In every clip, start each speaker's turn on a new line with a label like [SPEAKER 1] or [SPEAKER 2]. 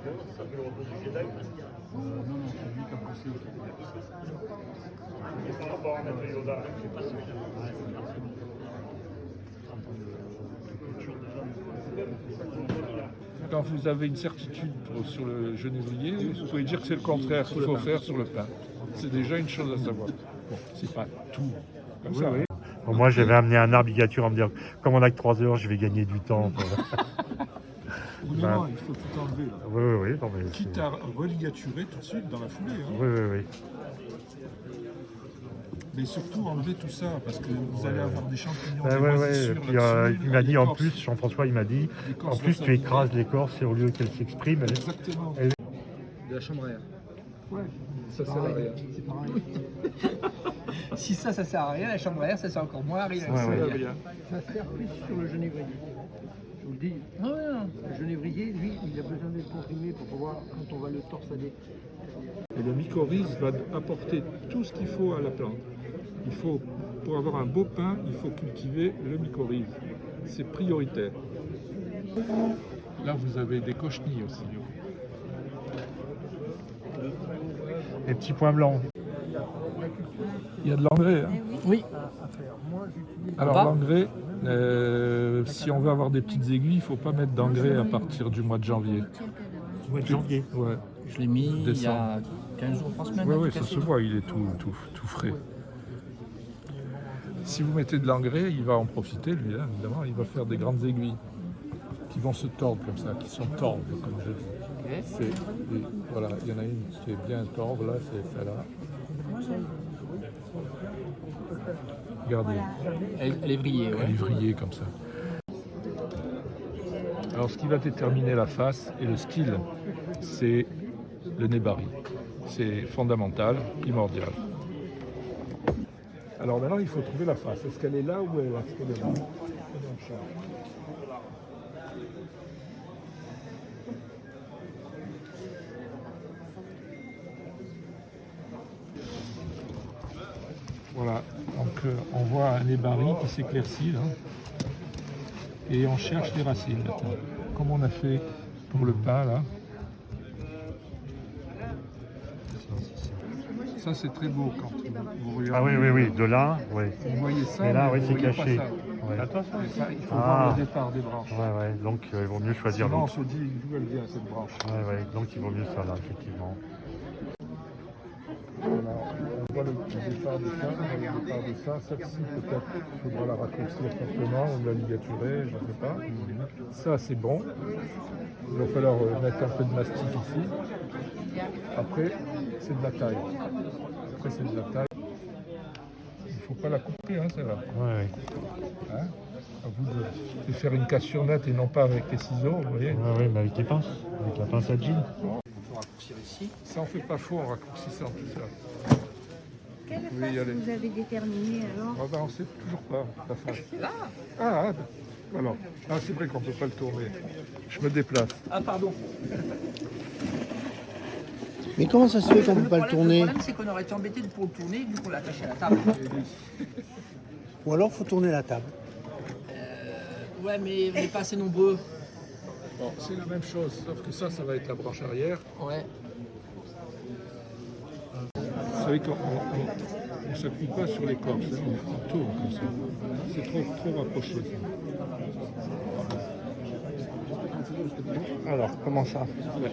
[SPEAKER 1] Non, c'est lui qui a poussé. Quand vous avez une certitude sur le genévrier, vous pouvez dire que c'est le contraire qu'il faut faire sur le pain. C'est déjà une chose à savoir. Bon, c'est pas tout comme ça.
[SPEAKER 2] Oui. Bon, moi, j'avais amené un art ligature en me disant, comme on a que 3 heures, je vais gagner du temps.
[SPEAKER 1] Non, il faut tout enlever. Là.
[SPEAKER 2] Oui. Non, mais
[SPEAKER 1] quitte à religaturer tout de suite dans la foulée. Hein.
[SPEAKER 2] Oui.
[SPEAKER 1] Mais surtout enlever tout ça, parce que vous allez avoir des champignons, des
[SPEAKER 2] moisissures.
[SPEAKER 1] Puis,
[SPEAKER 2] il m'a dit en plus, Jean-François, il m'a dit, en plus tu écrases l'écorce et au lieu qu'elle s'exprime,
[SPEAKER 1] Exactement.
[SPEAKER 3] De la chambre à air.
[SPEAKER 1] Ouais, ça sert à rien.
[SPEAKER 3] C'est pareil. Si ça sert à rien, la chambre à air, ça sert encore moins à rien.
[SPEAKER 4] Ça sert plus sur le genévrier. Je vous le dis. Le genévrier, lui, il a besoin d'être comprimé pour pouvoir, quand on va le torsader.
[SPEAKER 1] Et le mycorhize va apporter tout ce qu'il faut à la plante. Pour avoir un beau pain, il faut cultiver le mycorhize. C'est prioritaire. Là, vous avez des cochenilles aussi.
[SPEAKER 2] les petits points blancs.
[SPEAKER 1] Il y a de l'engrais. Hein.
[SPEAKER 3] Oui.
[SPEAKER 1] Alors
[SPEAKER 3] Bah.
[SPEAKER 1] l'engrais, si on veut avoir des petites aiguilles, il ne faut pas mettre d'engrais à partir du mois de janvier.
[SPEAKER 2] Mois de janvier.
[SPEAKER 1] Ouais.
[SPEAKER 3] Je l'ai mis il y a 15 jours, 3 semaines.
[SPEAKER 1] Oui, ça se voit, il est tout frais. Si vous mettez de l'engrais, il va en profiter, lui, hein, évidemment. Il va faire des grandes aiguilles qui vont se tordre comme ça, qui sont tordes, comme je dis. Voilà, il y en a une qui est bien tordre, là, c'est celle-là. Regardez,
[SPEAKER 3] Elle est vrillée,
[SPEAKER 1] elle
[SPEAKER 3] ouais.
[SPEAKER 1] est vrillée comme ça. Alors, ce qui va déterminer la face et le style, c'est le nébari. C'est fondamental, primordial. Alors maintenant, il faut trouver la face. Est-ce qu'elle est là ou est-ce qu'elle est là? Voilà, donc on voit un nébari qui s'éclaircit là. Et on cherche les racines maintenant, comme on a fait pour le pain là. Ça c'est très beau quand vous regardez.
[SPEAKER 2] Ah oui, de là, oui.
[SPEAKER 1] Vous voyez ça,
[SPEAKER 2] Mais là,
[SPEAKER 1] mais
[SPEAKER 2] oui,
[SPEAKER 1] vous
[SPEAKER 2] c'est
[SPEAKER 1] voyez
[SPEAKER 2] caché.
[SPEAKER 1] pas ça.
[SPEAKER 2] Ouais.
[SPEAKER 1] Et ça, il faut voir le départ des branches.
[SPEAKER 2] Ouais, donc il vaut mieux choisir
[SPEAKER 1] Sinon on
[SPEAKER 2] l'autre.
[SPEAKER 1] se dit d'où elle vient cette branche.
[SPEAKER 2] Ouais, donc il vaut mieux ça là, effectivement.
[SPEAKER 1] Voilà, on voit le départ de ça, on voit le départ de ça. Celle-ci peut-être il faudra la raccourcir simplement ou la ligaturer, je ne sais pas. Ça c'est bon. Il va falloir mettre un peu de mastic ici. Après, c'est de la taille. Il ne faut pas la couper, hein, celle-là.
[SPEAKER 2] Ouais.
[SPEAKER 1] Hein, à vous de faire une cassure nette et non pas avec les ciseaux, vous voyez.
[SPEAKER 2] Ouais, mais avec les pinces, avec la pince à jean.
[SPEAKER 3] On peut raccourcir ici.
[SPEAKER 1] Ça on fait pas faux en raccourcissant tout ça.
[SPEAKER 5] Quelle
[SPEAKER 1] Vous pouvez y aller.
[SPEAKER 5] face vous avez déterminé alors?
[SPEAKER 1] Ah ben, on ne sait toujours pas la face.
[SPEAKER 3] Là.
[SPEAKER 1] Alors, c'est vrai qu'on ne peut pas le tourner. Je me déplace.
[SPEAKER 3] Ah, pardon.
[SPEAKER 4] Mais comment ça se fait qu'on ne peut pas le tourner?
[SPEAKER 3] Le problème, c'est qu'on aurait été embêté pour le tourner, du coup, on l'a attaché à la table.
[SPEAKER 4] Ou alors faut tourner la table.
[SPEAKER 3] Ouais, mais on n'est pas assez nombreux.
[SPEAKER 1] Bon, c'est la même chose, sauf que ça va être la branche arrière.
[SPEAKER 3] Ouais.
[SPEAKER 1] Vous savez qu'on ne s'appuie pas sur l'écorce, hein, on tourne comme ça. C'est trop rapproché.
[SPEAKER 2] Alors, comment ça?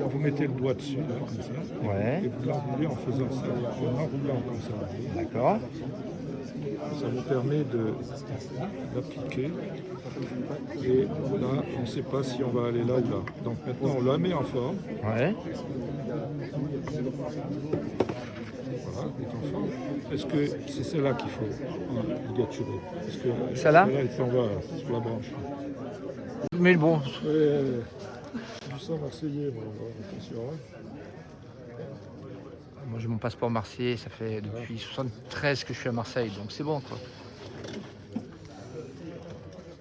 [SPEAKER 1] Vous mettez le doigt dessus, là, comme ça,
[SPEAKER 2] Ouais,
[SPEAKER 1] et vous l'enroulez en faisant ça, en enroulant comme ça.
[SPEAKER 2] d'accord.
[SPEAKER 1] Ça vous permet d'appliquer. Et là, on ne sait pas si on va aller là ou là. Donc maintenant, on la met en forme.
[SPEAKER 2] Ouais.
[SPEAKER 1] Voilà, elle est en forme. Est-ce que c'est celle-là qu'il faut ligaturer? Est-ce que
[SPEAKER 3] Celle-là
[SPEAKER 1] elle s'en va sur la branche?
[SPEAKER 3] Mais bon,
[SPEAKER 1] Du sang marseillais, bon, attention. Hein.
[SPEAKER 3] moi j'ai mon passeport marseillais, ça fait depuis 73 que je suis à Marseille, donc c'est bon quoi.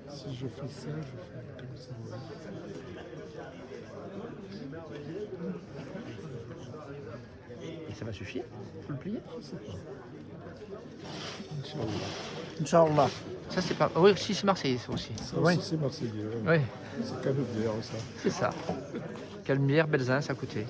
[SPEAKER 1] Si je fais ça, je fais comme ça.
[SPEAKER 3] Et ça va suffire? Faut le plier?
[SPEAKER 1] Inch'Allah.
[SPEAKER 4] Inch'Allah.
[SPEAKER 3] Ça, c'est pas. Oui, si, c'est Marseillais, ça aussi.
[SPEAKER 1] Ça
[SPEAKER 3] Oui,
[SPEAKER 1] aussi, c'est marseillais.
[SPEAKER 3] oui,
[SPEAKER 1] C'est Canebière, ça.
[SPEAKER 3] c'est ça. Calmière, Belzins, à côté.